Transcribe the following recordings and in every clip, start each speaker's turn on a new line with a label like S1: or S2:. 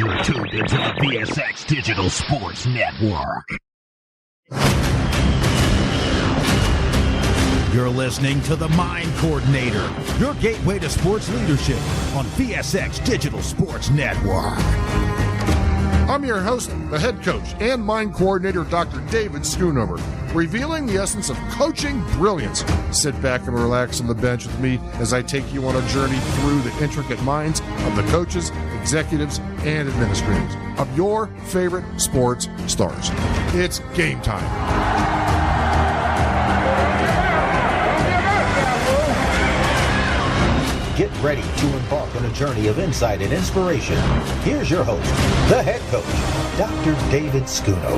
S1: You're tuned into the VSX Digital Sports Network. You're listening to The Mind Coordinator, your gateway to sports leadership on VSX Digital Sports Network.
S2: I'm your host, the head coach and mind coordinator, Dr. David Schoonover, revealing the essence of coaching brilliance. Sit back and relax on the bench with me as I take you on a journey through the intricate minds of the coaches, executives, and administrators of your favorite sports stars. It's game time.
S1: Get ready to embark on a journey of insight and inspiration. Here's your host, the head coach, Dr. David Schoonover.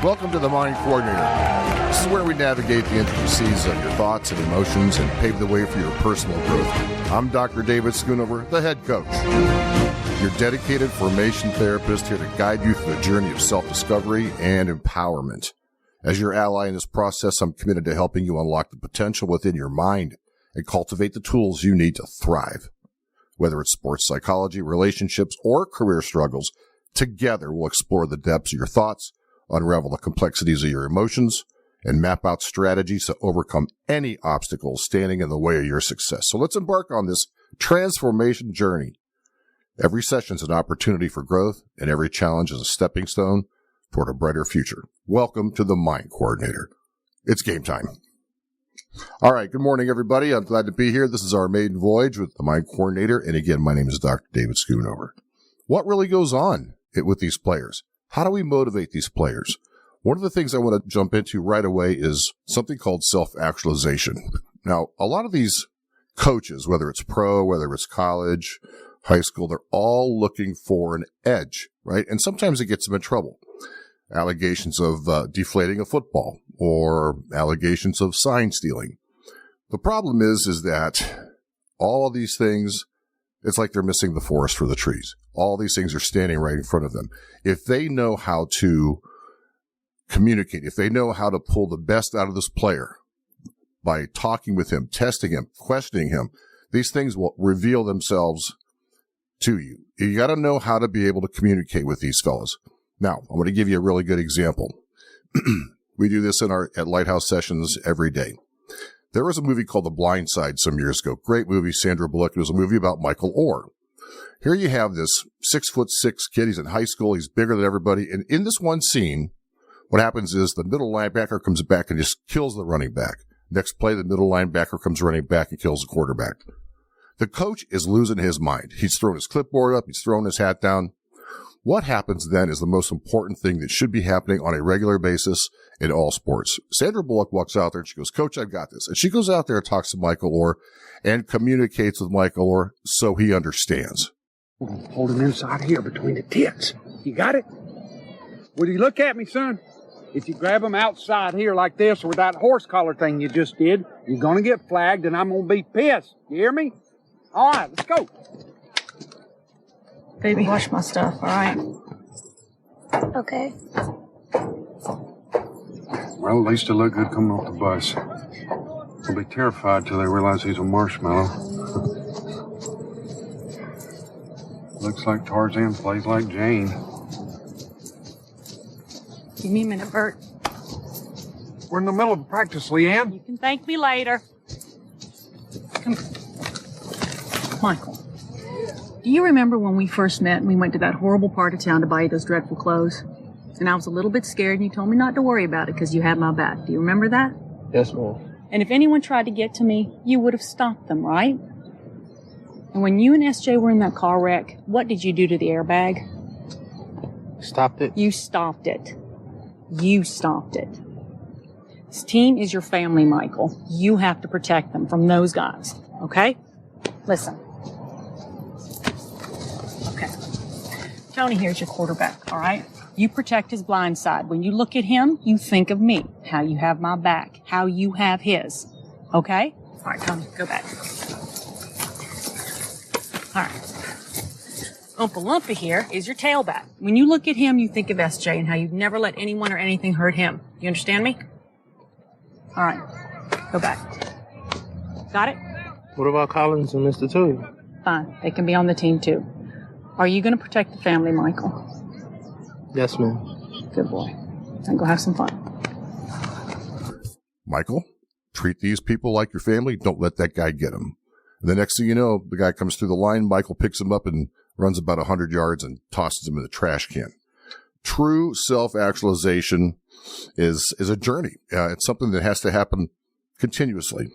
S2: Welcome to the Mind Coordinator. This is where we navigate the intricacies of your thoughts and emotions and pave the way for your personal growth. I'm Dr. David Schoonover, the head coach, your dedicated formation therapist here to guide you through the journey of self-discovery and empowerment. As your ally in this process, I'm committed to helping you unlock the potential within your mind and cultivate the tools you need to thrive. Whether it's sports psychology, relationships, or career struggles, together we'll explore the depths of your thoughts, unravel the complexities of your emotions, and map out strategies to overcome any obstacles standing in the way of your success. So let's embark on this transformation journey. Every session is an opportunity for growth, and every challenge is a stepping stone toward a brighter future. Welcome to the Mind Coordinator. It's game time. All right. Good morning, everybody. I'm glad to be here. This is our maiden voyage with the Mind Coordinator. And again, my name is Dr. David Schoonover. What really goes on with these players? How do we motivate these players? One of the things I want to jump into right away is something called self-actualization. Now, a lot of these coaches, whether it's pro, whether it's college, high school, they're all looking for an edge, right? And sometimes it gets them in trouble. Allegations of deflating a football or allegations of sign stealing. The problem is that all of these things, it's like they're missing the forest for the trees. All these things are standing right in front of them. If they know how to communicate, if they know how to pull the best out of this player by talking with him, testing him, questioning him, these things will reveal themselves to you. You got to know how to be able to communicate with these fellas. Now, I'm going to give you a really good example. We do this at Lighthouse sessions every day. There was a movie called The Blind Side some years ago. Great movie, Sandra Bullock. It was a movie about Michael Orr. Here you have this 6'6" kid. He's in high school. He's bigger than everybody. And in this one scene, what happens is the middle linebacker comes back and just kills the running back. Next play, the middle linebacker comes running back and kills the quarterback. The coach is losing his mind. He's thrown his clipboard up. He's thrown his hat down. What happens then is the most important thing that should be happening on a regular basis in all sports. Sandra Bullock walks out there and she goes, "Coach, I've got this." And she goes out there and talks to Michael Orr and communicates with Michael Orr so he understands.
S3: Hold him inside here between the tits. You got it? Will you look at me, son? If you grab him outside here like this or that horse collar thing you just did, you're going to get flagged and I'm going to be pissed. You hear me? All right, let's go.
S4: Baby, wash my stuff, all right?
S5: Okay.
S3: Well, at least he'll look good coming off the bus. They'll be terrified till they realize he's a marshmallow. Looks like Tarzan plays like Jane.
S4: Give me a minute, Bert.
S3: We're in the middle of practice, Leanne.
S4: You can thank me later. Come. Michael, do you remember when we first met and we went to that horrible part of town to buy you those dreadful clothes? And I was a little bit scared and you told me not to worry about it because you had my back. Do you remember that?
S6: Yes, ma'am.
S4: And if anyone tried to get to me, you would have stopped them, right? And when you and SJ were in that car wreck, what did you do to the airbag?
S6: Stopped it?
S4: You stopped it. You stopped it. This team is your family, Michael. You have to protect them from those guys, okay? Listen. Okay. Tony here's your quarterback, all right? You protect his blind side. When you look at him, you think of me, how you have my back, how you have his, okay? All right, Tony, go back. All right. Oompa Loompa here is your tailback. When you look at him, you think of SJ and how you'd never let anyone or anything hurt him. You understand me? All right. Go back. Got it?
S6: What about Collins and Mr. Tui?
S4: Fine. They can be on the team, too. Are you going to protect the family, Michael?
S6: Yes, ma'am.
S4: Good boy. And go have some fun.
S2: Michael, treat these people like your family. Don't let that guy get them. And the next thing you know, the guy comes through the line. Michael picks him up and runs about 100 yards and tosses him in the trash can. True self-actualization is a journey. It's something that has to happen continuously.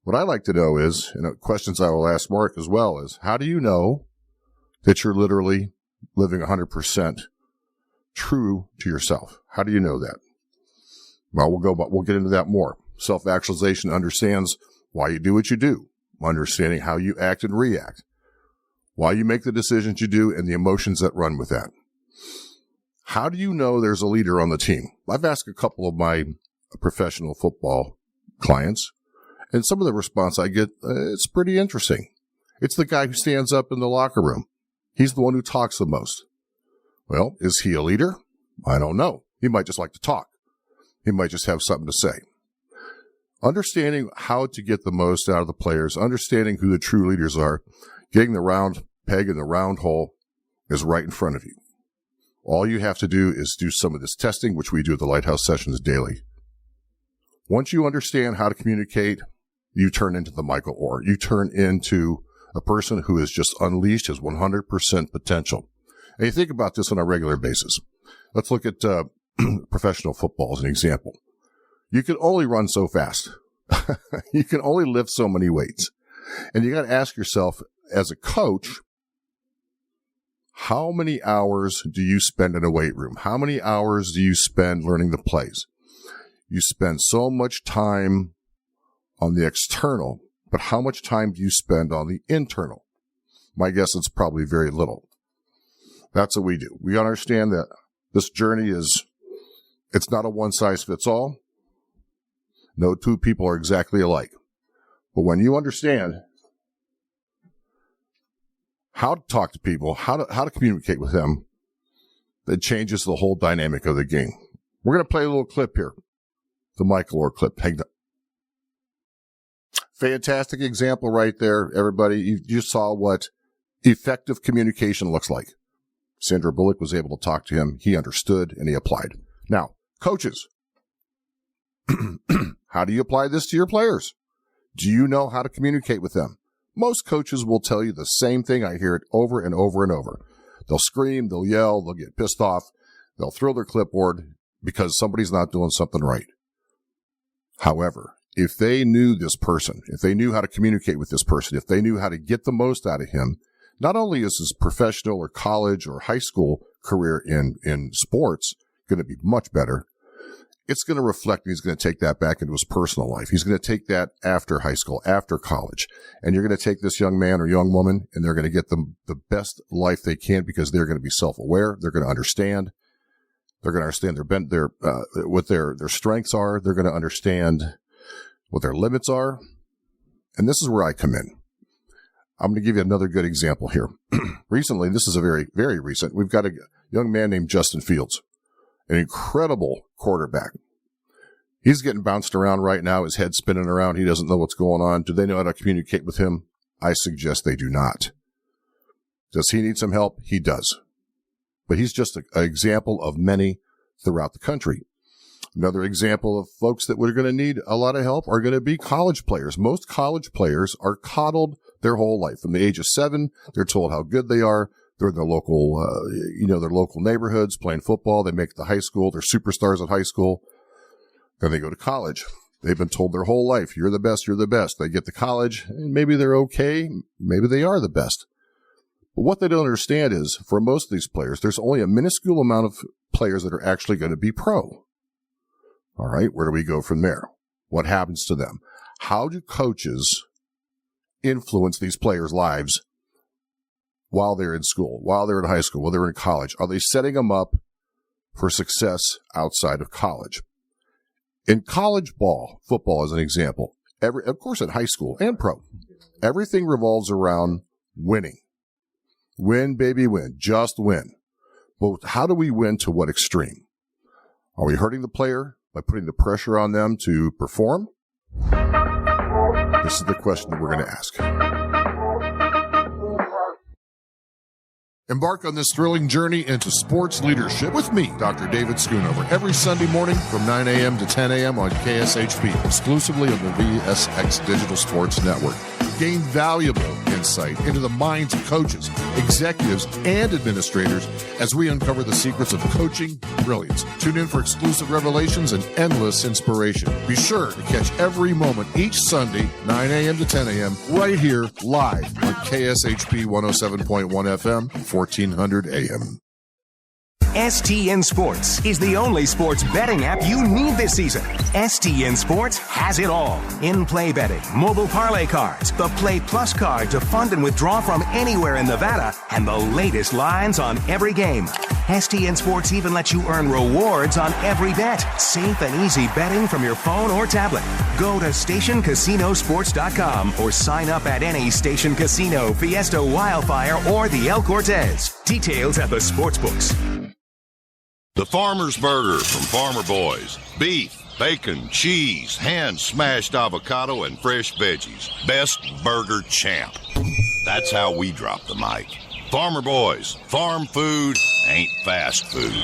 S2: What I like to know is, and questions I will ask Mark as well, is how do you know that you're literally living 100% true to yourself? How do you know that? Well, we'll get into that more. Self-actualization understands why you do what you do, understanding how you act and react, why you make the decisions you do, and the emotions that run with that. How do you know there's a leader on the team? I've asked a couple of my professional football clients, and some of the response I get, it's pretty interesting. It's the guy who stands up in the locker room. He's the one who talks the most. Well, is he a leader? I don't know. He might just like to talk. He might just have something to say. Understanding how to get the most out of the players, understanding who the true leaders are, getting the round peg in the round hole is right in front of you. All you have to do is do some of this testing, which we do at the Lighthouse Sessions daily. Once you understand how to communicate, you turn into the Michael Orr. You turn into a person who has just unleashed his 100% potential. And you think about this on a regular basis. Let's look at professional football as an example. You can only run so fast. You can only lift so many weights. And you got to ask yourself, as a coach, how many hours do you spend in a weight room? How many hours do you spend learning the plays? You spend so much time on the external, but how much time do you spend on the internal? My guess is probably very little. That's what we do. We understand that this journey it's not a one-size-fits-all. No two people are exactly alike. But when you understand how to talk to people, how to communicate with them, that changes the whole dynamic of the game. We're going to play a little clip here. The Michael Orr clip. Hang on. Fantastic example right there, everybody. You saw what effective communication looks like. Sandra Bullock was able to talk to him. He understood and he applied. Now, coaches, how do you apply this to your players? Do you know how to communicate with them? Most coaches will tell you the same thing. I hear it over and over and over. They'll scream, they'll yell, they'll get pissed off, they'll throw their clipboard because somebody's not doing something right. However, if they knew this person, if they knew how to communicate with this person, if they knew how to get the most out of him, not only is his professional or college or high school career in sports going to be much better, it's going to reflect, and he's going to take that back into his personal life. He's going to take that after high school, after college. And you're going to take this young man or young woman, and they're going to get them the best life they can because they're going to be self-aware. They're going to understand. They're going to understand what their strengths are. They're going to understand what their limits are. And this is where I come in. I'm going to give you another good example here. Recently, this is a very, very recent. We've got a young man named Justin Fields, an incredible quarterback. He's getting bounced around right now. His head's spinning around. He doesn't know what's going on. Do they know how to communicate with him? I suggest they do not. Does he need some help? He does. But he's just an example of many throughout the country. Another example of folks that we're going to need a lot of help are going to be college players. Most college players are coddled their whole life. From the age of 7, they're told how good they are. They're in their local, their local neighborhoods playing football. They make it to high school. They're superstars at high school. Then they go to college. They've been told their whole life, you're the best, you're the best. They get to college, and maybe they're okay. Maybe they are the best. But what they don't understand is, for most of these players, there's only a minuscule amount of players that are actually going to be pro. All right, where do we go from there? What happens to them? How do coaches influence these players' lives while they're in school, while they're in high school, while they're in college? Are they setting them up for success outside of college? In college football as an example, of course in high school and pro, everything revolves around winning. Win, baby, win. Just win. But how do we win to what extreme? Are we hurting the player by putting the pressure on them to perform? This is the question that we're going to ask. Embark on this thrilling journey into sports leadership with me, Dr. David Schoonover, every Sunday morning from 9 a.m. to 10 a.m. on KSHP, exclusively on the VSX Digital Sports Network. Gain valuable insight into the minds of coaches, executives, and administrators as we uncover the secrets of coaching brilliance. Tune in for exclusive revelations and endless inspiration. Be sure to catch every moment each Sunday, 9 a.m. to 10 a.m., right here live on KSHP 107.1 FM, 1400 AM.
S7: STN Sports is the only sports betting app you need this season. STN Sports has it all. In-play betting, mobile parlay cards, the Play Plus card to fund and withdraw from anywhere in Nevada, and the latest lines on every game. STN Sports even lets you earn rewards on every bet. Safe and easy betting from your phone or tablet. Go to stationcasinosports.com or sign up at any Station Casino, Fiesta Wildfire, or the El Cortez. Details at the sportsbooks.
S8: The Farmer's Burger from Farmer Boys. Beef, bacon, cheese, hand-smashed avocado, and fresh veggies. Best burger champ. That's how we drop the mic. Farmer Boys. Farm food ain't fast food.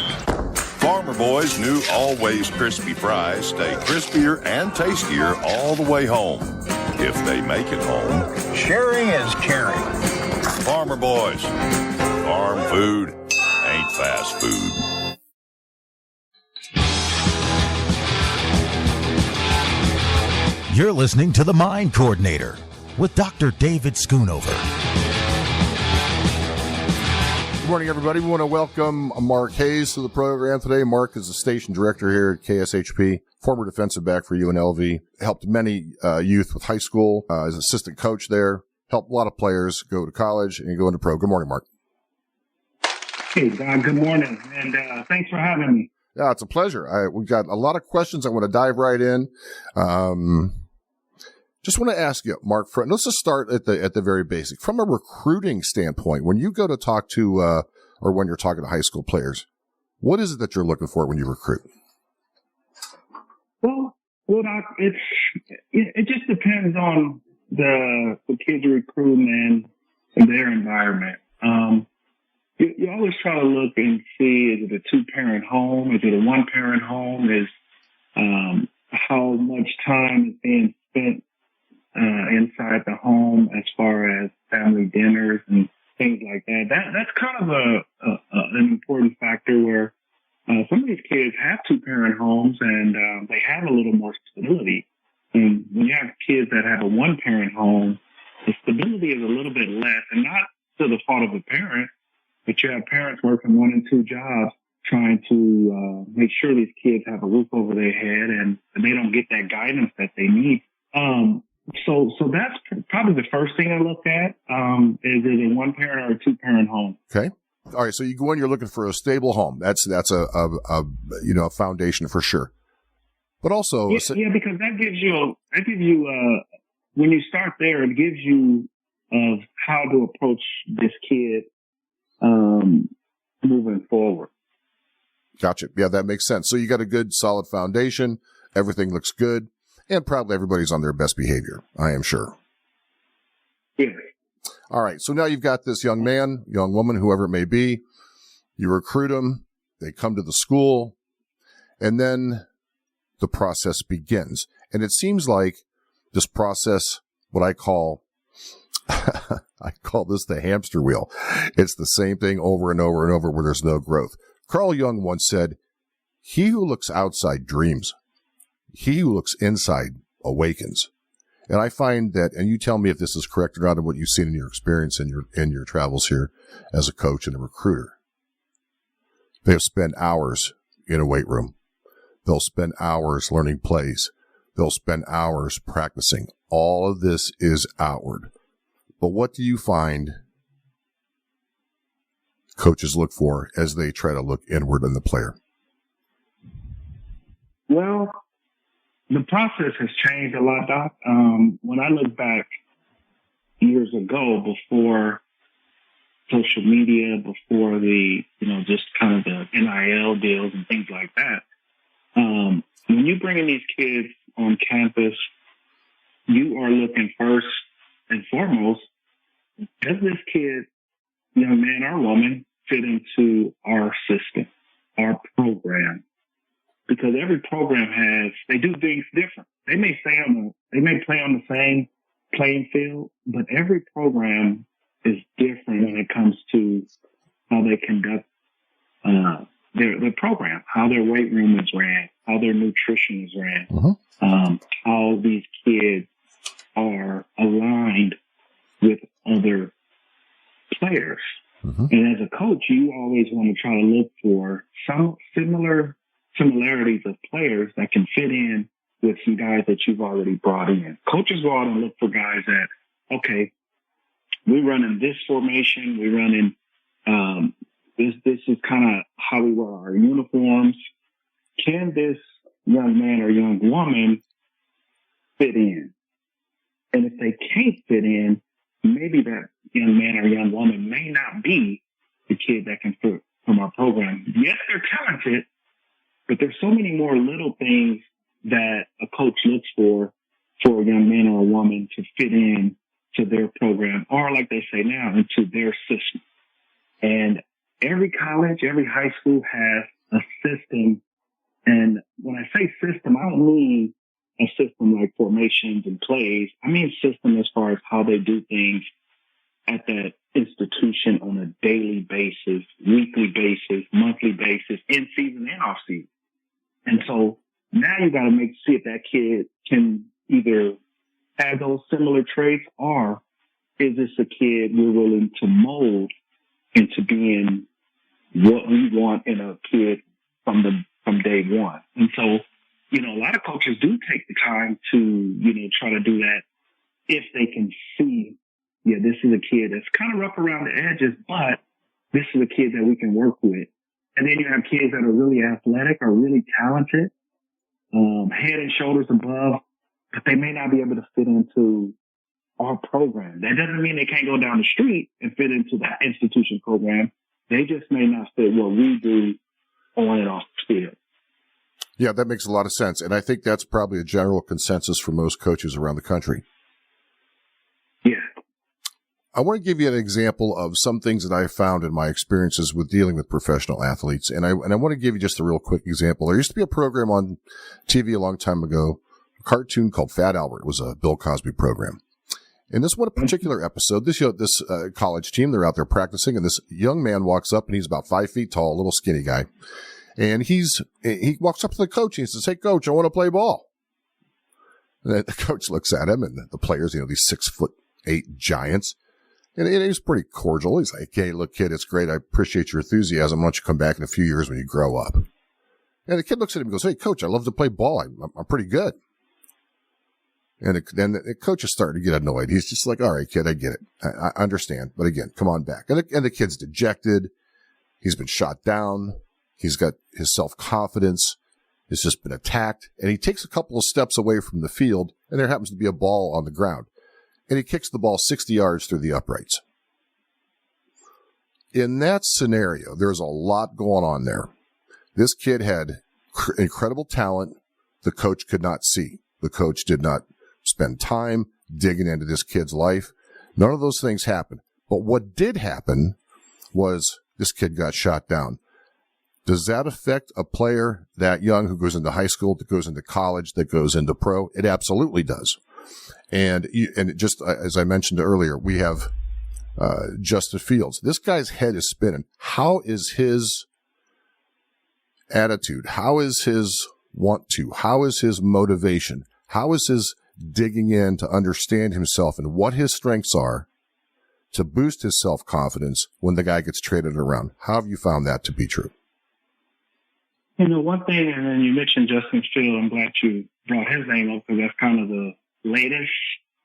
S8: Farmer Boys' new always crispy fries stay crispier and tastier all the way home. If they make it home.
S9: Sharing is caring.
S8: Farmer Boys. Farm food ain't fast food.
S1: You're listening to The Mind Coordinator with Dr. David Schoonover.
S2: Good morning, everybody. We want to welcome Mark Hayes to the program today. Mark is the station director here at KSHP, former defensive back for UNLV, helped many youth with high school, as assistant coach there, helped a lot of players go to college and go into pro. Good morning, Mark.
S10: Hey, Don, good morning, and thanks for having me.
S2: Yeah, it's a pleasure. We've got a lot of questions. I want to dive right in. Just want to ask you, Mark, let's just start at the very basic. From a recruiting standpoint, when you go to talk to, or when you're talking to high school players, what is it that you're looking for when you recruit?
S10: Well, Doc, it just depends on the kids you're recruiting and their environment. You always try to look and see, is it a two-parent home? Is it a one-parent home? Is how much time is being spent inside the home as far as family dinners and things like that. That's kind of an important factor where some of these kids have two-parent homes and they have a little more stability. And when you have kids that have a one-parent home, the stability is a little bit less, and not to the fault of the parent, but you have parents working 1 and 2 jobs trying to make sure these kids have a roof over their head and they don't get that guidance that they need. So that's probably the first thing I look at. Is it a one-parent or a two-parent home?
S2: Okay. All right. So you go in, you're looking for a stable home. That's a foundation for sure. But also,
S10: yeah, because that gives you when you start there, it gives you of how to approach this kid moving forward.
S2: Gotcha. Yeah, that makes sense. So you got a good, solid foundation. Everything looks good. And probably everybody's on their best behavior, I am sure.
S10: Yeah.
S2: All right. So now you've got this young man, young woman, whoever it may be. You recruit them. They come to the school. And then the process begins. And it seems like this process, what I call, I call this the hamster wheel. It's the same thing over and over and over where there's no growth. Carl Jung once said, "He who looks outside dreams. He who looks inside awakens." And I find that, and you tell me if this is correct or not in what you've seen in your experience in your travels here as a coach and a recruiter. They'll spend hours in a weight room. They'll spend hours learning plays. They'll spend hours practicing. All of this is outward. But what do you find coaches look for as they try to look inward in the player?
S10: Well, the process has changed a lot, Doc. When I look back years ago, before social media, before the, just kind of the NIL deals and things like that, when you bring in these kids on campus, you are looking first and foremost, does this kid young man or woman fit into our system, our program. Because every program they do things different. They may play on the same playing field, but every program is different when it comes to how they conduct their program, how their weight room is ran, how their nutrition is ran, how these kids are aligned with other players. And as a coach, you always want to try to look for some similarities of players that can fit in with some guys that you've already brought in. Coaches go out and look for guys that, okay, we're running this formation, we're running this is kind of how we wear our uniforms. Can this young man or young woman fit in? And if they can't fit in, maybe that young man or young woman may not be the kid that can fit from our program. Yes, they're talented, but there's so many more little things that a coach looks for a young man or a woman to fit in to their program, or like they say now, into their system. And every college, every high school has a system. And when I say system, I don't mean a system like formations and plays. I mean system as far as how they do things at that institution on a daily basis, weekly basis, monthly basis, in season and off season. And so now you got to see if that kid can either have those similar traits, or is this a kid we're willing to mold into being what we want in a kid from day one. And so, a lot of coaches do take the time to, try to do that if they can see, this is a kid that's kind of rough around the edges, but this is a kid that we can work with. And then you have kids that are really athletic or really talented, head and shoulders above, but they may not be able to fit into our program. That doesn't mean they can't go down the street and fit into that institution program. They just may not fit what we do on and off the field.
S2: Yeah, that makes a lot of sense. And I think that's probably a general consensus for most coaches around the country.
S10: Yeah.
S2: I want to give you an example of some things that I found in my experiences with dealing with professional athletes. And I want to give you just a real quick example. There used to be a program on TV a long time ago, a cartoon called Fat Albert. It was a Bill Cosby program. In this one particular episode, this college team, they're out there practicing, and this young man walks up, and he's about 5 feet tall, a little skinny guy. And he walks up to the coach, and he says, "Hey, coach, I want to play ball." And the coach looks at him, and the players, these 6'8" giants. And he's pretty cordial. He's like, "Hey, look, kid, it's great. I appreciate your enthusiasm. Why don't you come back in a few years when you grow up?" And the kid looks at him and goes, "Hey, coach, I love to play ball. I'm pretty good." And then the coach is starting to get annoyed. He's just like, "All right, kid, I get it. I understand. But again, come on back." And the kid's dejected. He's been shot down. He's got his self-confidence has just been attacked. And he takes a couple of steps away from the field, and there happens to be a ball on the ground. And he kicks the ball 60 yards through the uprights. In that scenario, there's a lot going on there. This kid had incredible talent the coach could not see. The coach did not spend time digging into this kid's life. None of those things happened. But what did happen was this kid got shot down. Does that affect a player that young who goes into high school, that goes into college, that goes into pro? It absolutely does. And just as I mentioned earlier, we have Justin Fields. This guy's head is spinning. How is his attitude? How is his want to? How is his motivation? How is his digging in to understand himself and what his strengths are to boost his self-confidence when the guy gets traded around? How have you found that to be true?
S10: One thing, and then you mentioned Justin Fields. I'm glad you brought his name up because that's kind of the latest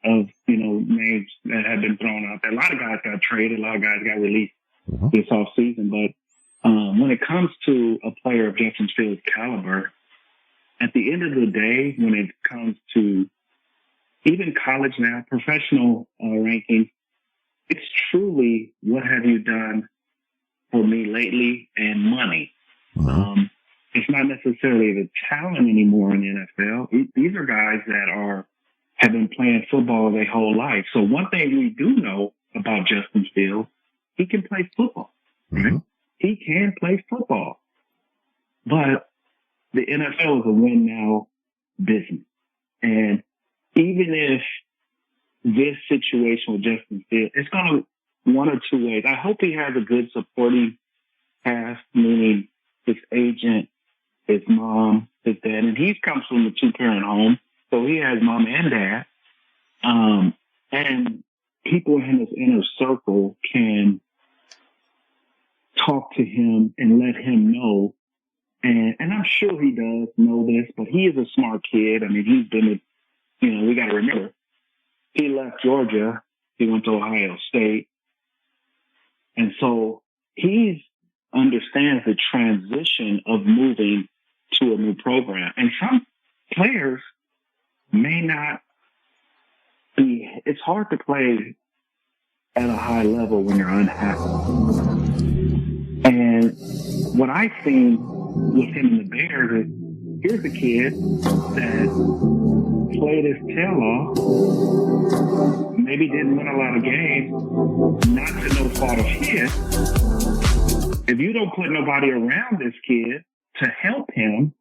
S10: of, names that have been thrown out there. A lot of guys got traded. A lot of guys got released this offseason. But when it comes to a player of Justin Fields' caliber, at the end of the day, when it comes to even college now, professional rankings, it's truly what have you done for me lately and money. It's not necessarily the talent anymore in the NFL. These are guys that have been playing football their whole life. So one thing we do know about Justin Fields he can play football. Right? He can play football. But the NFL is a win now business. And even if this situation with Justin Fields, it's going to one or two ways. I hope he has a good supporting cast, meaning his agent, his mom, his dad, and he comes from a two-parent home, so he has mom and dad. And people in his inner circle can talk to him and let him know. And I'm sure he does know this, but he is a smart kid. I mean, he's been, we got to remember, he left Georgia. He went to Ohio State. And so he understands the transition of moving to a new program. And some players may not be, it's hard to play at a high level when you're unhappy. And what I've seen with him in the Bears is, here's a kid that played his tail off, maybe didn't win a lot of games, not to no fault of his. If you don't put nobody around this kid to help him,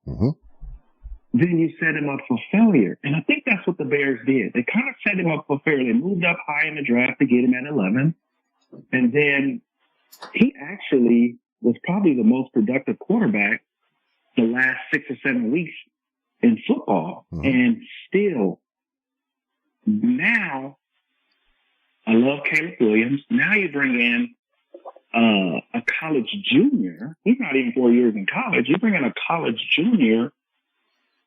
S10: then you set him up for failure. And I think that's what the Bears did. They kind of set him up for failure. They moved up high in the draft to get him at 11. And then he actually was probably the most productive quarterback the last 6 or 7 weeks in football. And still, now, I love Caleb Williams. Now you bring in a college junior. He's not even 4 years in college. You bring in a college junior.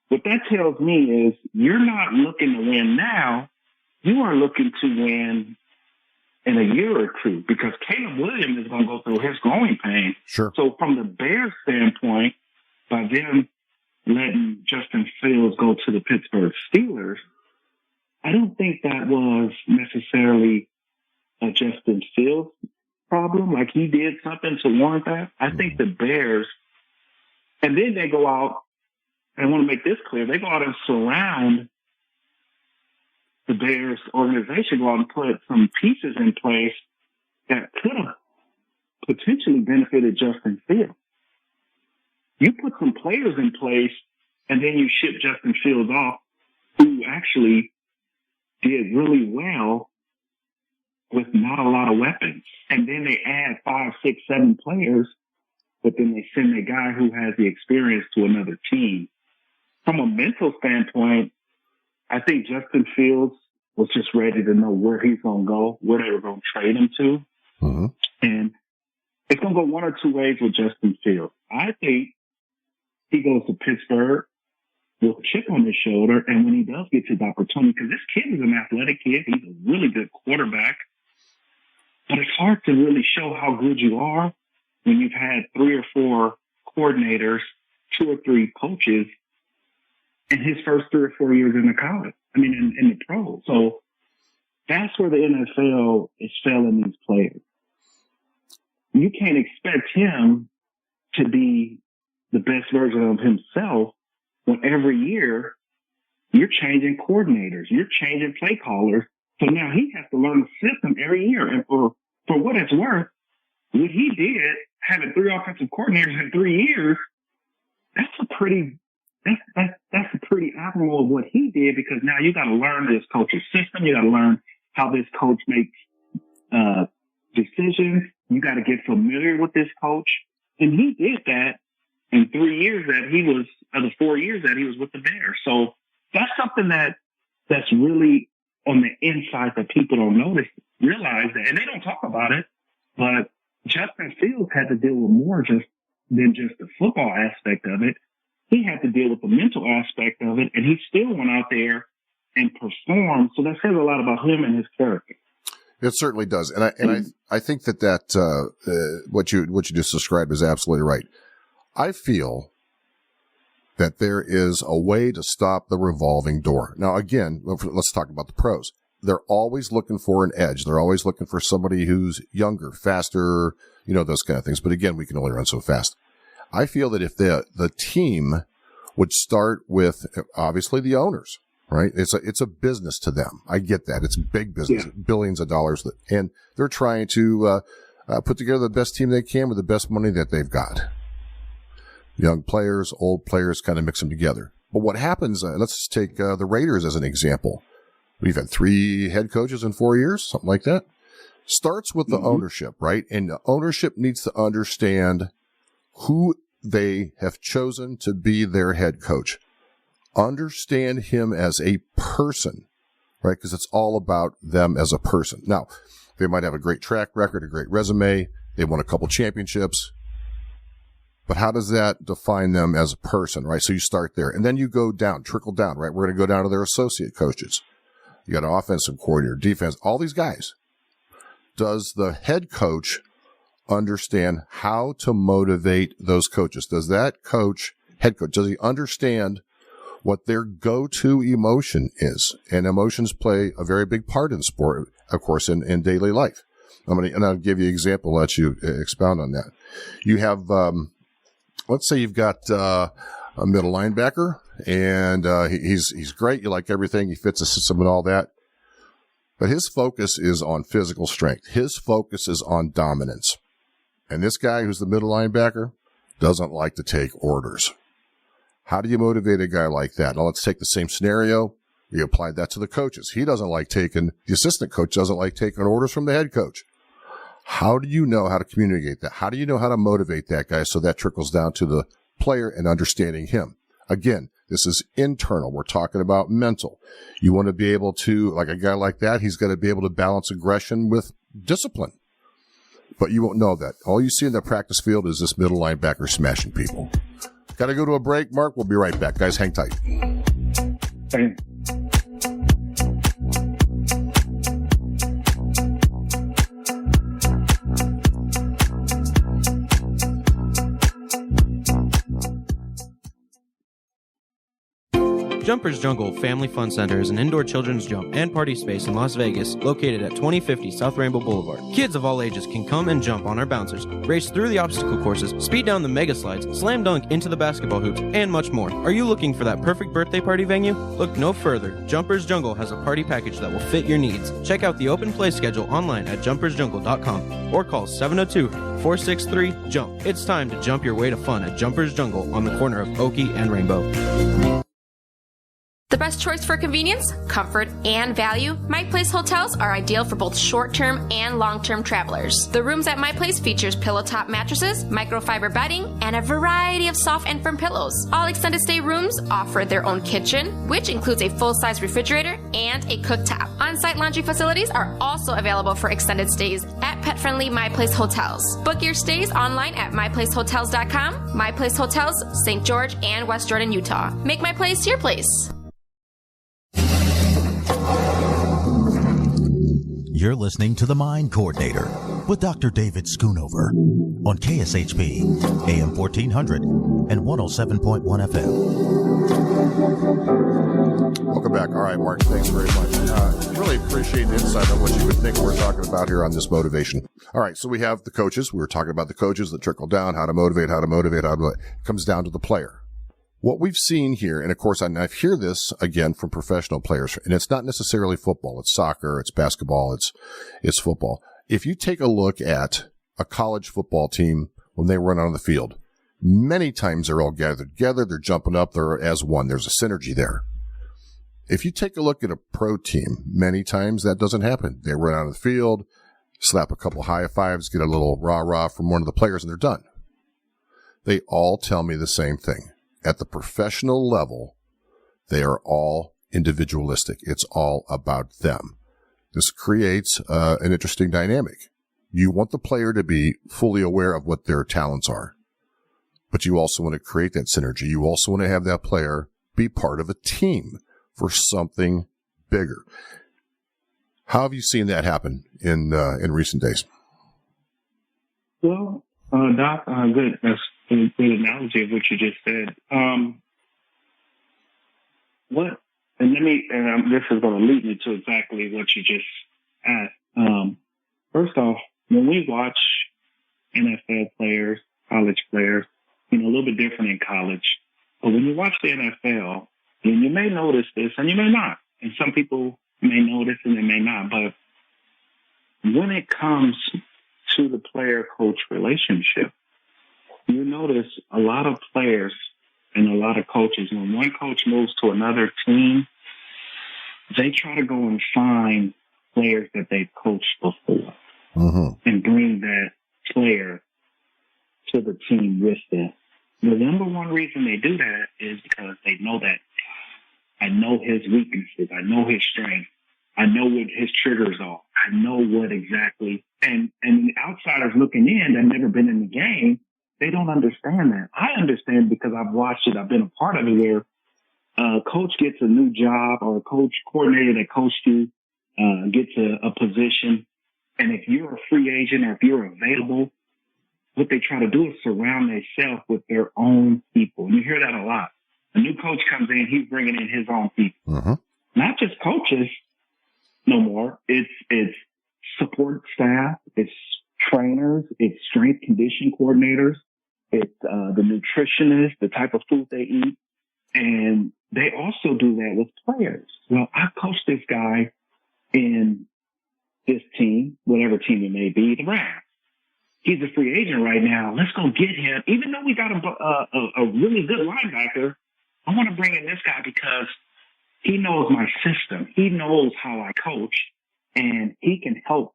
S10: What that tells me is you're not looking to win now. You are looking to win in a year or two, because Caleb Williams is going to go through his growing pains.
S2: Sure.
S10: So from the Bears standpoint, by them letting Justin Fields go to the Pittsburgh Steelers, I don't think that was necessarily a Justin Fields problem, like he did something to warrant that. I think the Bears, and then they go out, and I want to make this clear, they go out and surround the Bears organization, go out and put some pieces in place that could have potentially benefited Justin Fields. You put some players in place, and then you ship Justin Fields off, who actually did really well with not a lot of weapons. And then they add 5, 6, 7 players, but then they send a guy who has the experience to another team. From a mental standpoint, I think Justin Fields was just ready to know where he's going to go, where they were going to trade him to. And it's going to go one or two ways with Justin Fields. I think he goes to Pittsburgh with a chip on his shoulder, and when he does get his opportunity, because this kid is an athletic kid, he's a really good quarterback, but it's hard to really show how good you are when you've had 3 or 4 coordinators, 2 or 3 coaches in his first 3 or 4 years in the pros. So that's where the NFL is failing these players. You can't expect him to be the best version of himself when every year you're changing coordinators, you're changing play callers. So now he has to learn the system every year. And for what it's worth, what he did, having 3 offensive coordinators in 3 years, that's a pretty admirable of what he did, because now you got to learn this coach's system. You got to learn how this coach makes decisions. You got to get familiar with this coach. And he did that in 3 years that he was, of the 4 years that he was with the Bears. So that's something that's really on the inside that people don't realize that, and they don't talk about it. But Justin Fields had to deal with more than just the football aspect of it. He had to deal with the mental aspect of it, and he still went out there and performed. So that says a lot about him and his character.
S2: It certainly does, and I think that what you just described is absolutely right. I feel that there is a way to stop the revolving door. Now, again, let's talk about the pros. They're always looking for an edge. They're always looking for somebody who's younger, faster, those kind of things. But again, we can only run so fast. I feel that if the team would start with, obviously, the owners, right? It's a business to them. I get that. It's big business, billions of dollars, and they're trying to put together the best team they can with the best money that they've got. Young players, old players, kind of mix them together. But what happens, let's just take the Raiders as an example. We've had 3 head coaches in 4 years, something like that. Starts with the ownership, right? And the ownership needs to understand who they have chosen to be their head coach. Understand him as a person, right? Because it's all about them as a person. Now, they might have a great track record, a great resume. They won a couple championships. But how does that define them as a person, right? So you start there. And then you go down, trickle down, right? We're going to go down to their associate coaches. You got an offensive coordinator, defense, all these guys. Does the head coach understand how to motivate those coaches? Does that head coach, does he understand what their go-to emotion is? And emotions play a very big part in sport, of course, in daily life. I'll give you an example, let you expound on that. You have, let's say you've got a middle linebacker, and he's great. You like everything. He fits the system and all that. But his focus is on physical strength. His focus is on dominance. And this guy who's the middle linebacker doesn't like to take orders. How do you motivate a guy like that? Now, let's take the same scenario. We apply that to the coaches. The assistant coach doesn't like taking orders from the head coach. How do you know how to communicate that? How do you know how to motivate that guy so that trickles down to the player and understanding him? Again, this is internal. We're talking about mental. You want to be able to, like a guy like that, he's got to be able to balance aggression with discipline. But you won't know that. All you see in the practice field is this middle linebacker smashing people. Got to go to a break, Mark. We'll be right back. Guys, hang tight.
S10: Hey.
S6: Jumpers Jungle Family Fun Center is an indoor children's jump and party space in Las Vegas located at 2050 South Rainbow Boulevard. Kids of all ages can come and jump on our bouncers, race through the obstacle courses, speed down the mega slides, slam dunk into the basketball hoops, and much more. Are you looking for that perfect birthday party venue? Look no further. Jumpers Jungle has a party package that will fit your needs. Check out the open play schedule online at jumpersjungle.com or call 702-463-JUMP. It's time to jump your way to fun at Jumpers Jungle on the corner of Oakey and Rainbow.
S9: The best choice for convenience, comfort, and value, My Place hotels are ideal for both short-term and long-term travelers. The rooms at My Place features pillow-top mattresses, microfiber bedding, and a variety of soft and firm pillows. All extended stay rooms offer their own kitchen, which includes a full-size refrigerator and a cooktop. On-site laundry facilities are also available for extended stays at pet-friendly My Place hotels. Book your stays online at myplacehotels.com. My Place Hotels, St. George and West Jordan, Utah. Make My Place your place.
S1: You're listening to The Mind Coordinator with Dr. David Schoonover on KSHP, AM 1400 and 107.1 FM.
S2: Welcome back. All right, Mark, thanks very much. Really appreciate the insight on what you would think we're talking about here on this motivation. All right, so we have the coaches. We were talking about the coaches that trickle down, how to motivate. It comes down to the player. What we've seen here, and of course, I hear this again from professional players, and it's not necessarily football. It's soccer, it's basketball, it's football. If you take a look at a college football team when they run on the field, many times they're all gathered together, they're jumping up, they're as one. There's a synergy there. If you take a look at a pro team, many times that doesn't happen. They run on the field, slap a couple high fives, get a little rah-rah from one of the players, and they're done. They all tell me the same thing. At the professional level, they are all individualistic. It's all about them. This creates an interesting dynamic. You want the player to be fully aware of what their talents are, but you also want to create that synergy. You also want to have that player be part of a team for something bigger. How have you seen that happen in recent days?
S10: Well, Doc, good. That's a good analogy of what you just said. This is going to lead me to exactly what you just asked. First off, when we watch NFL players, college players, a little bit different in college, but when you watch the NFL, and you may notice this and you may not, and some people may notice and they may not, but when it comes to the player-coach relationship. You notice a lot of players and a lot of coaches, when one coach moves to another team, they try to go and find players that they've coached before and bring that player to the team with them. The number one reason they do that is because they know that I know his weaknesses. I know his strengths. I know what his triggers are. I know what exactly. And the outsiders looking in that never been in the game, they don't understand that. I understand because I've watched it. I've been a part of it where a coach gets a new job or a coach coordinator that coached you gets a position. And if you're a free agent or if you're available, what they try to do is surround themselves with their own people. And you hear that a lot. A new coach comes in, he's bringing in his own people. Not just coaches no more. It's support staff. It's trainers. It's strength condition coordinators. It's the nutritionist, the type of food they eat. And they also do that with players. Well, I coached this guy in this team, whatever team it may be, the Rams. He's a free agent right now. Let's go get him. Even though we got a really good linebacker, I want to bring in this guy because he knows my system. He knows how I coach, and he can help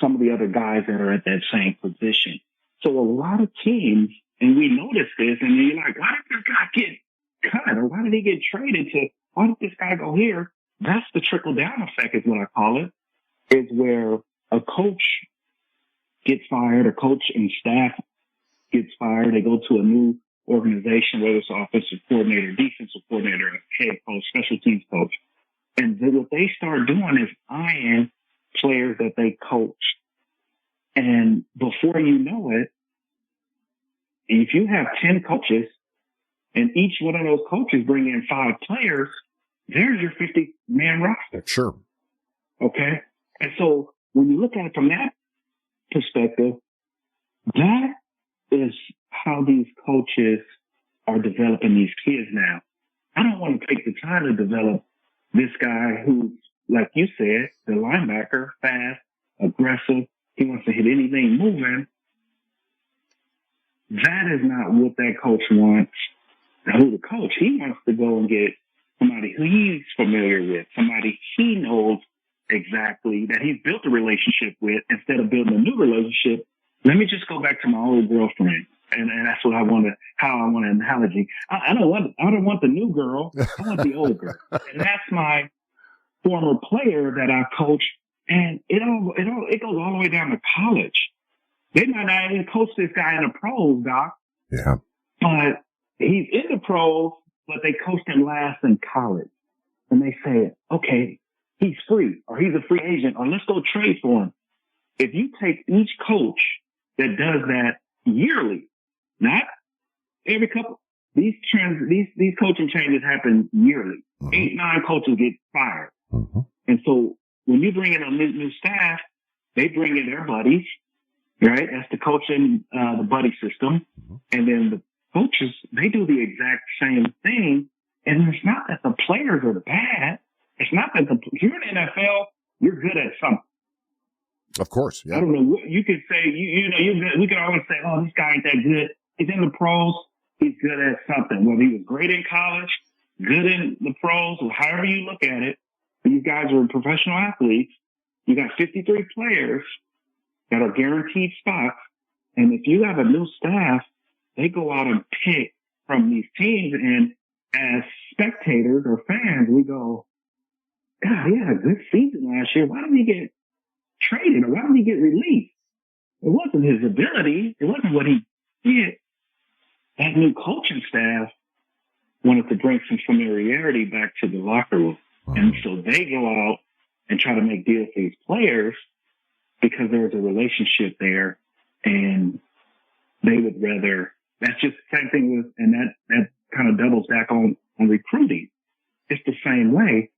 S10: some of the other guys that are at that same position. So a lot of teams, and we notice this, and you're like, why did this guy get cut? Or why did he get traded why did this guy go here? That's the trickle-down effect is what I call it, is where a coach gets fired, a coach and staff gets fired. They go to a new organization, whether it's offensive coordinator, defensive coordinator, head coach, special teams coach. And then what they start doing is eyeing players that they coach. And before you know it, if you have 10 coaches and each one of those coaches bring in 5 players, there's your 50-man roster.
S2: Sure.
S10: Okay? And so when you look at it from that perspective, that is how these coaches are developing these kids now. I don't want to take the time to develop this guy who's, like you said, the linebacker, fast, aggressive. He wants to hit anything moving. That is not what that coach wants. Who the coach? He wants to go and get somebody who he's familiar with, somebody he knows exactly that he's built a relationship with instead of building a new relationship. Let me just go back to my old girlfriend. And that's what how I want an analogy. I don't want the new girl. I want the old girl. And that's my former player that I coach. And it goes all the way down to college. They might not even coach this guy in the pros, Doc.
S2: Yeah.
S10: But he's in the pros, but they coached him last in college. And they say, okay, he's free, or he's a free agent, or let's go trade for him. If you take each coach that does that yearly, not every couple, these coaching changes happen yearly. 8, 9 coaches get fired. And so when you bring in a new staff, they bring in their buddies, right? That's the coaching, the buddy system. And then the coaches, they do the exact same thing. And it's not that the players are bad. It's not that if you're in the NFL, you're good at something.
S2: Of course. Yeah.
S10: I don't know what you could say. We can always say, oh, this guy ain't that good. He's in the pros. He's good at something. Whether he was great in college, good in the pros, or however you look at it, these guys are professional athletes. You got 53 players that are guaranteed spots. And if you have a new staff, they go out and pick from these teams. And as spectators or fans, we go, God, he had a good season last year. Why didn't he get traded, or why didn't he get released? It wasn't his ability. It wasn't what he did. That new coaching staff wanted to bring some familiarity back to the locker room. And so they go out and try to make deals for these players because there's a relationship there, and they would rather. That's just the same thing with, and that kind of doubles back on recruiting. It's the same way.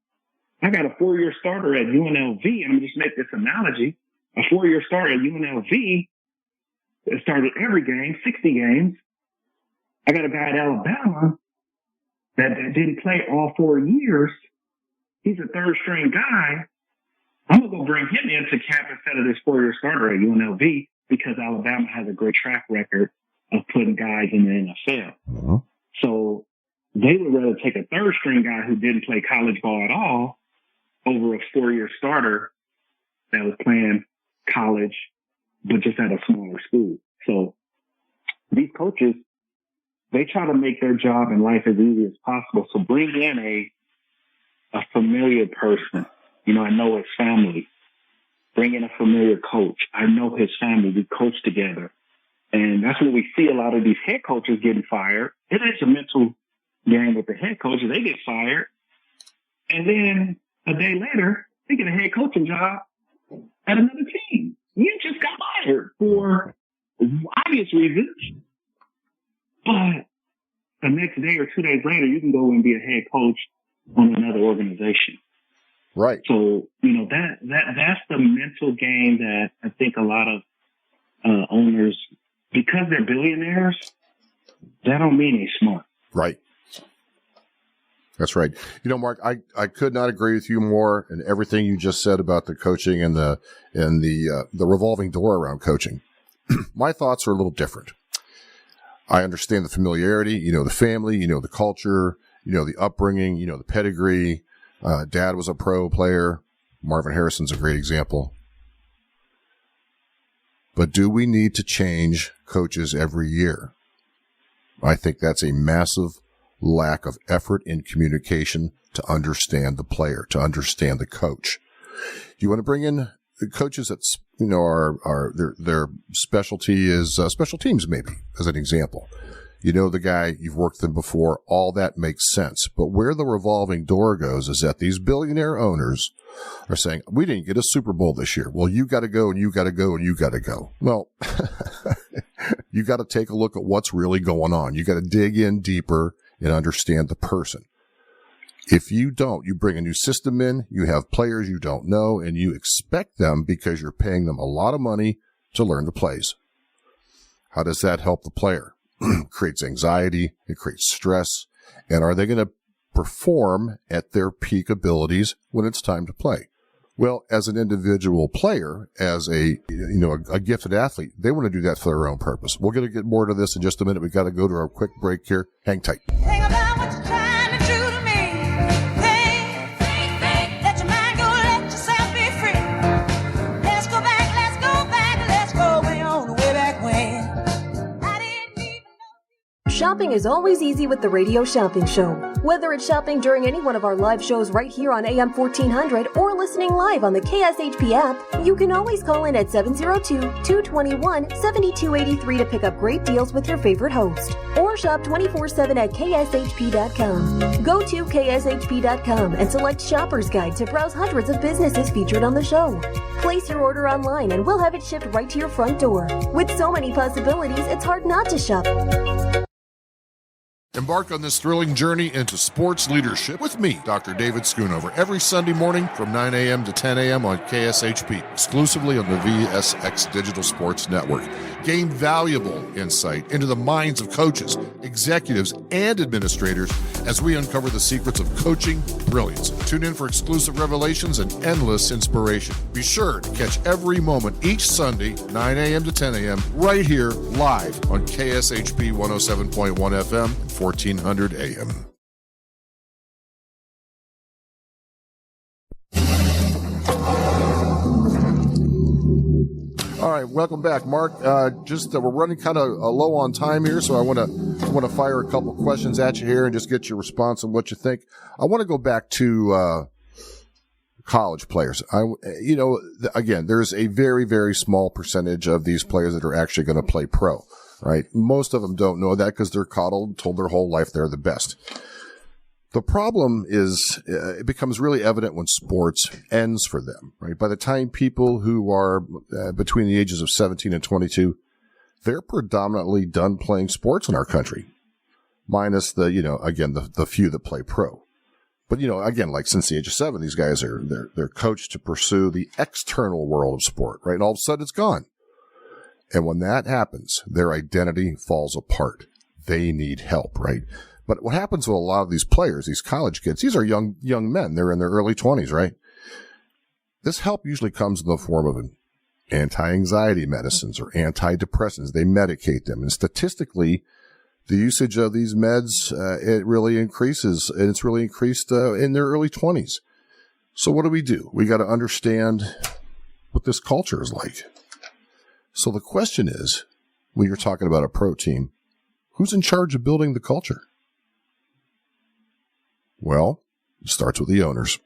S10: I got a 4-year starter at UNLV, and I'm going to just make this analogy. A 4-year starter at UNLV that started every game, 60 games. I got a guy at Alabama that didn't play all 4 years. He's a third-string guy, I'm going to go bring him into camp instead of this 4-year starter at UNLV because Alabama has a great track record of putting guys in the NFL.
S2: Mm-hmm.
S10: So they would rather take a third-string guy who didn't play college ball at all over a 4-year starter that was playing college, but just at a smaller school. So these coaches, they try to make their job in life as easy as possible. So bring in a familiar person. You know, I know his family. Bring in a familiar coach. I know his family. We coach together. And that's what we see a lot of these head coaches getting fired. It is a mental game with the head coaches. They get fired. And then a day later, they get a head coaching job at another team. You just got fired for obvious reasons. But the next day or 2 days later, you can go and be a head coach on another organization.
S2: Right.
S10: So, you know, that's the mental game that I think a lot of owners, because they're billionaires, that don't mean they're smart.
S2: Right. That's right. You know, Mark, I could not agree with you more in everything you just said about the coaching and the revolving door around coaching. My thoughts are a little different. I understand the familiarity, you know, the family, you know, the culture, you know, the upbringing, you know, the pedigree. Dad was a pro player. Marvin Harrison's a great example. But do we need to change coaches every year? I think that's a massive lack of effort in communication to understand the player, to understand the coach. You want to bring in coaches that, you know, are their specialty is special teams, maybe, as an example. You know the guy, you've worked with him before, all that makes sense. But where the revolving door goes is that these billionaire owners are saying, we didn't get a Super Bowl this year. Well, you got to go and you got to go and you got to go. Well, you got to take a look at what's really going on. You got to dig in deeper and understand the person. If you don't, you bring a new system in, you have players you don't know, and you expect them because you're paying them a lot of money to learn the plays. How does that help the player? It creates anxiety, it creates stress, and are they going to perform at their peak abilities when it's time to play? Well, as an individual player, as a gifted athlete, they want to do that for their own purpose. We're going to get more to this in just a minute. We've got to go to our quick break here. Hang tight.
S11: Think about what you're trying to do to me. Think, let your mind go, let yourself be free. Let's go back, let's go way on the way back when.
S12: Shopping is always easy with the Radio Shopping Show. Whether it's shopping during any one of our live shows right here on AM 1400 or listening live on the KSHP app, you can always call in at 702-221-7283 to pick up great deals with your favorite host. Or shop 24/7 at kshp.com. Go to kshp.com and select Shopper's Guide to browse hundreds of businesses featured on the show. Place your order online and we'll have it shipped right to your front door. With so many possibilities, it's hard not to shop.
S2: Embark on this thrilling journey into sports leadership with me, Dr. David Schoonover, every Sunday morning from 9 a.m. to 10 a.m. on KSHP, exclusively on the VSX Digital Sports Network. Gain valuable insight into the minds of coaches, executives, and administrators as we uncover the secrets of coaching brilliance. Tune in for exclusive revelations and endless inspiration. Be sure to catch every moment each Sunday, 9 a.m. to 10 a.m., right here live on KSHP 107.1 FM. 1400 AM. All right, welcome back, Mark. We're running kind of low on time here, so I want to fire a couple questions at you here and just get your response on what you think. I want to go back to college players. Again, there's a very, very small percentage of these players that are actually going to play pro. Right? Most of them don't know that because they're coddled, told their whole life they're the best. The problem is it becomes really evident when sports ends for them, right? By the time people who are between the ages of 17 and 22, they're predominantly done playing sports in our country, minus the few that play pro. But, again, like since the age of 7, these guys they're coached to pursue the external world of sport, right? And all of a sudden it's gone. And when that happens, their identity falls apart. They need help, right? But what happens with a lot of these players, these college kids, these are young men. They're in their early 20s, right? This help usually comes in the form of anti-anxiety medicines or antidepressants. They medicate them. And statistically, the usage of these meds, it really increases, and it's really increased in their early 20s. So what do? We got to understand what this culture is like. So the question is, when you're talking about a pro team, who's in charge of building the culture? Well, it starts with the owners.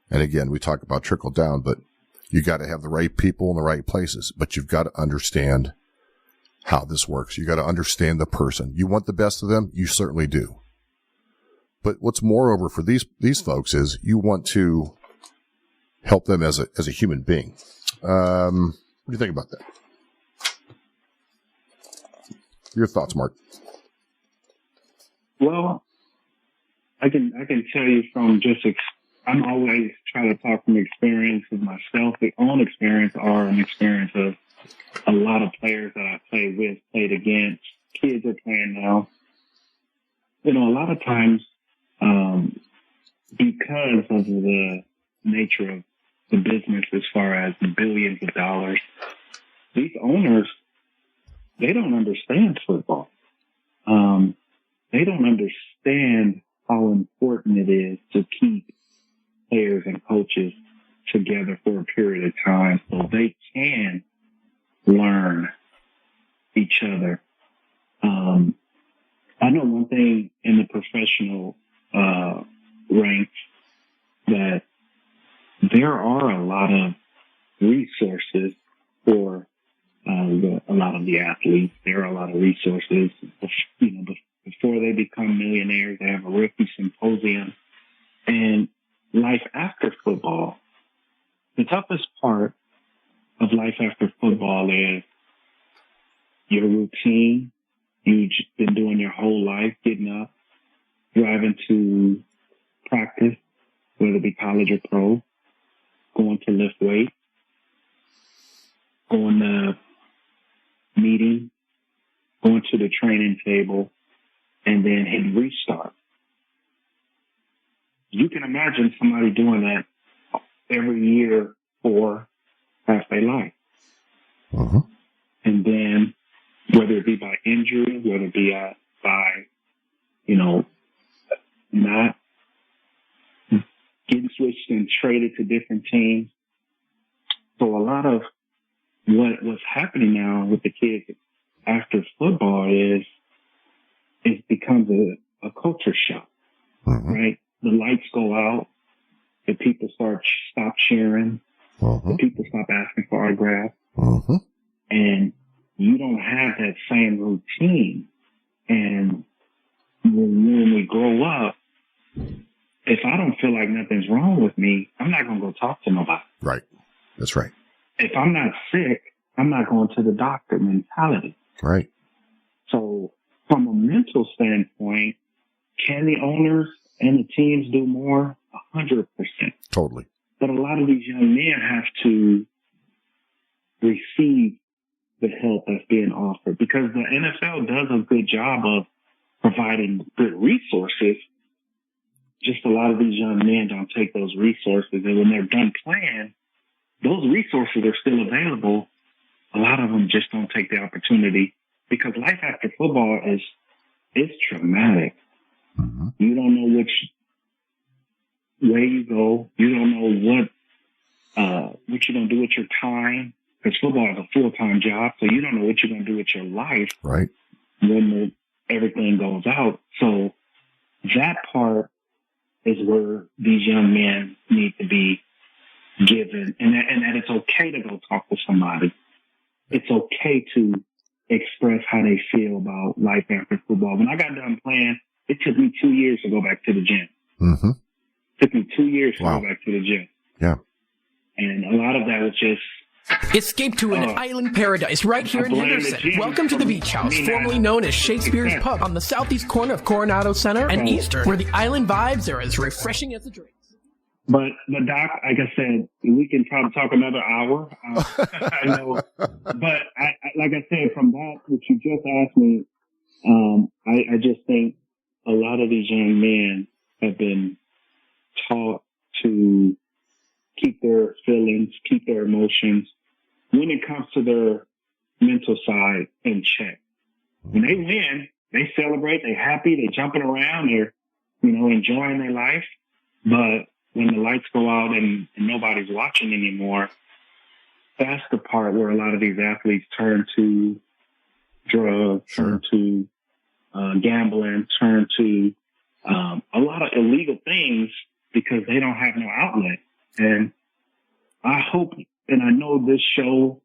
S2: And again, we talk about trickle down, but you got to have the right people in the right places. But you've got to understand how this works. You got to understand the person. You want the best of them? You certainly do. But what's moreover for these folks is you want to help them as a human being. What do you think about that? Your thoughts, Mark?
S10: Well, I can tell you from just I'm always trying to talk from experience with myself, the own experience or an experience of a lot of players that I played with, played against, kids are playing now. You know, a lot of times, because of the nature of the business as far as the billions of dollars, these owners, they don't understand football. They don't understand how important it is to keep players and coaches together for a period of time so they can learn each other. I know one thing in the professional ranks that there are a lot of resources for a lot of the athletes. There are a lot of resources. You know, before they become millionaires, they have a rookie symposium. And life after football, the toughest part of life after football is your routine. You've been doing your whole life, getting up, driving to practice, whether it be college or pro, going to lift weights, going to meeting, going to the training table, and then hit restart. You can imagine somebody doing that every year for half their life.
S2: Uh-huh.
S10: And then, whether it be by injury, whether it be by, you know, not getting switched and traded to different teams. So a lot of what's happening now with the kids after football is it becomes a culture shock, right? The lights go out, the people stop cheering, the people stop asking for autographs, and you don't have that same routine. And when we grow up, if I don't feel like nothing's wrong with me, I'm not going to go talk to nobody.
S2: Right. That's right.
S10: If I'm not sick, I'm not going to the doctor mentality.
S2: Right.
S10: So from a mental standpoint, can the owners and the teams do more? 100%.
S2: Totally.
S10: But a lot of these young men have to receive the help that's being offered because the NFL does a good job of providing good resources. Just a lot of these young men don't take those resources. And when they're done playing, those resources are still available. A lot of them just don't take the opportunity because life after football is traumatic. You don't know which way you go. You don't know what you're going to do with your time because football is a full-time job. So you don't know what you're going to do with your life.
S2: Right.
S10: When everything goes out. So that part is where these young men need to be given and that it's okay to go talk to somebody. It's okay to express how they feel about life after football. When I got done playing, it took me 2 years to go back to the gym. It took me 2 years to go back to the gym.
S2: Yeah.
S10: And a lot of that was just
S13: escape to an island paradise right here in Henderson. Welcome to the Beach House, formerly known as Shakespeare's Pub, on the southeast corner of Coronado Center and Eastern, where the island vibes are as refreshing as the drinks.
S10: But Doc, like I said, we can probably talk another hour. I know, but like I said, from that what you just asked me, I just think a lot of these young men have been taught to keep their feelings, keep their emotions when it comes to their mental side in check. When they win, they celebrate, they're happy, they're jumping around, they're, enjoying their life. But when the lights go out and nobody's watching anymore, that's the part where a lot of these athletes turn to drugs, turn to gambling, turn to a lot of illegal things because they don't have no outlet. And I hope, and I know this show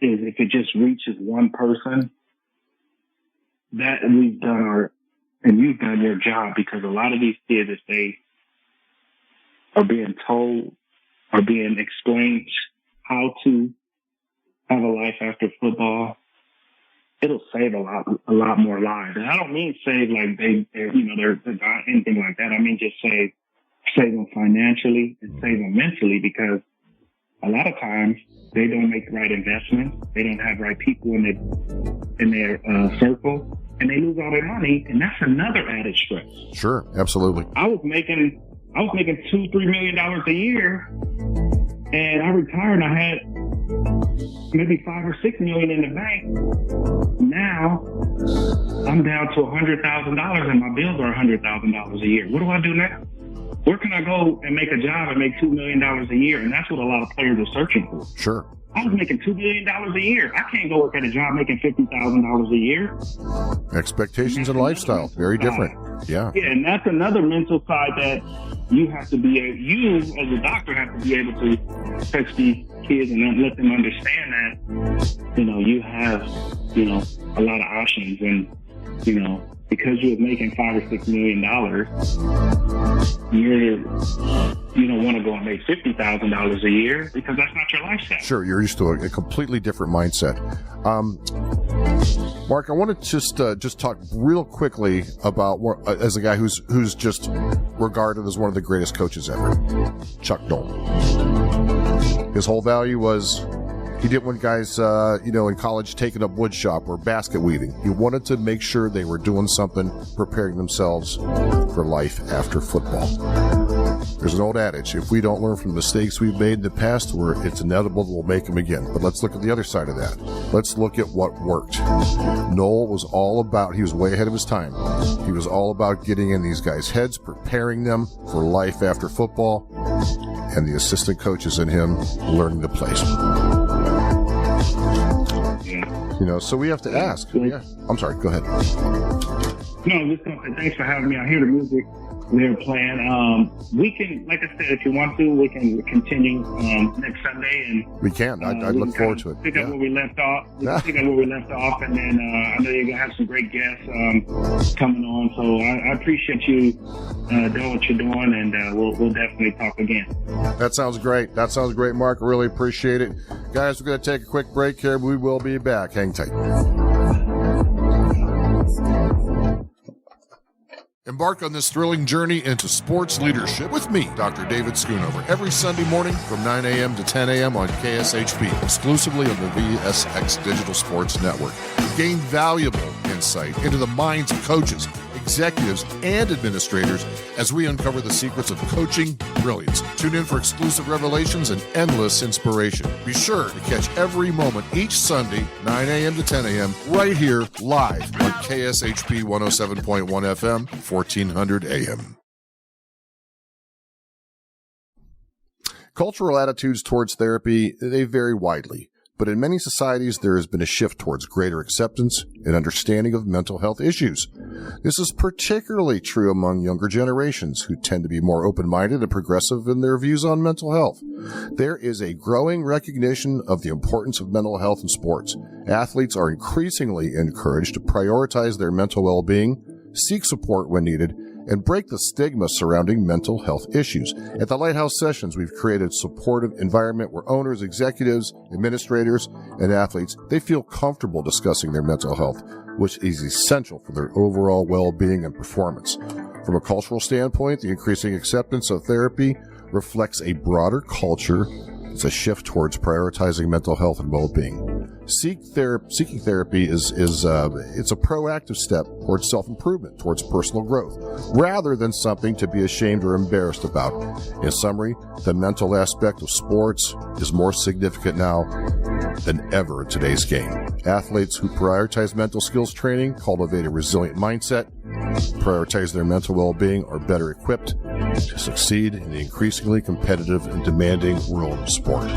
S10: is, if it just reaches one person, that we've done and you've done your job, because a lot of these kids, if they are being told or being explained how to have a life after football, it'll save a lot more lives. And I don't mean save like they're not anything like that. I mean just save them financially and save them mentally, because a lot of times they don't make the right investments. They don't have right people in their circle, and they lose all their money, and that's another added stress.
S2: Sure, absolutely.
S10: I was making $2-3 million a year, and I retired and I had maybe $5 or $6 million in the bank. Now I'm down to $100,000 and my bills are $100,000 a year. What do I do now? Where can I go and make a job and make $2 million a year? And that's what a lot of players are searching for.
S2: Sure.
S10: I was making $2 million a year. I can't go work at a job making $50,000 a year.
S2: Expectations and lifestyle, very different. Yeah.
S10: Yeah, and that's another mental side that you have to be, you as a doctor have to be able to touch these kids and let them understand that, you have, a lot of options, and, because you're making $5 or $6 million, you don't want to go and make $50,000 a year, because that's not your lifestyle.
S2: Sure, you're used to a completely different mindset. Mark, I want to just talk real quickly about as a guy who's just regarded as one of the greatest coaches ever, Chuck Noll. His whole value was he didn't want guys, in college taking up wood shop or basket weaving. He wanted to make sure they were doing something, preparing themselves for life after football. There's an old adage, if we don't learn from the mistakes we've made in the past, it's inevitable we'll make them again. But let's look at the other side of that. Let's look at what worked. Noll was all about, he was way ahead of his time. He was all about getting in these guys' heads, preparing them for life after football, and the assistant coaches in him learning the plays. So we have to ask. Yeah. I'm sorry, go ahead.
S10: No, just going to say thanks for having me. I hear the music they're playing. We can, like I said, if you want to, we can continue next Sunday. And
S2: we can. I'd look forward to it.
S10: Pick up where we left off. And then I know you're going to have some great guests coming on. So I appreciate you doing what you're doing, and we'll definitely talk again.
S2: That sounds great. Mark. I really appreciate it. Guys, we're going to take a quick break here. We will be back. Hang tight. Embark on this thrilling journey into sports leadership with me, Dr. David Schoonover, every Sunday morning from 9 a.m. to 10 a.m. on KSHP, exclusively on the VSX Digital Sports Network. Gain valuable insight into the minds of coaches, executives, and administrators as we uncover the secrets of coaching brilliance. Tune in for exclusive revelations and endless inspiration. Be sure to catch every moment each Sunday, 9 a.m. to 10 a.m., right here live on KSHP 107.1 FM, 1400 AM. Cultural attitudes towards therapy, they vary widely. But in many societies, there has been a shift towards greater acceptance and understanding of mental health issues. This is particularly true among younger generations who tend to be more open-minded and progressive in their views on mental health. There is a growing recognition of the importance of mental health in sports. Athletes are increasingly encouraged to prioritize their mental well-being, seek support when needed, and break the stigma surrounding mental health issues. At the Lighthouse Sessions, we've created a supportive environment where owners, executives, administrators, and athletes, they feel comfortable discussing their mental health, which is essential for their overall well-being and performance. From a cultural standpoint, the increasing acceptance of therapy reflects a broader culture It's a shift towards prioritizing mental health and well-being. Seeking therapy is it's a proactive step towards self-improvement, towards personal growth, rather than something to be ashamed or embarrassed about. In summary, the mental aspect of sports is more significant now than ever in today's game. Athletes who prioritize mental skills training, cultivate a resilient mindset, prioritize their mental well-being, are better equipped to succeed in the increasingly competitive and demanding world of sport.